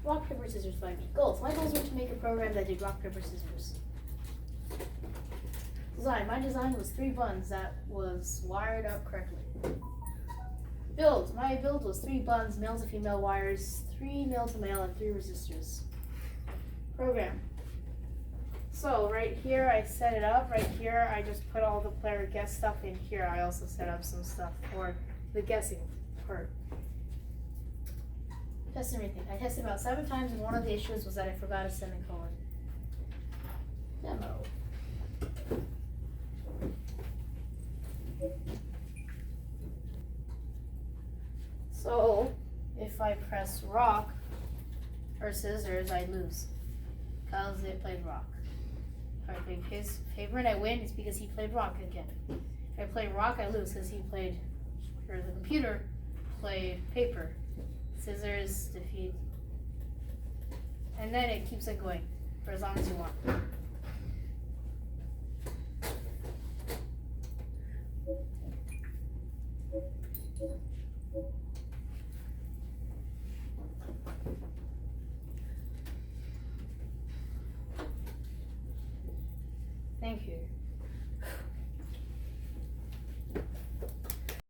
Rock, paper, scissors find me. Goals. My goals were to make a program that did rock, paper, scissors. Design. My design was 3 buttons that was wired up correctly. Build. My build was 3 buttons, male to female wires, 3 male to male, and 3 resistors. Program. So right here I set it up. Right here I just put all the player guess stuff in here. I also set up some stuff for the guessing part. Testing everything. I tested about 7 times, and one of the issues was that I forgot a semicolon. Demo. So if I press rock or scissors, I lose because it played rock. If I pick his favorite, I win. It's because he played rock again. If I play rock, I lose because he played, or the computer played paper. Scissors defeat, and then it keeps it going for as long as you want. Thank you.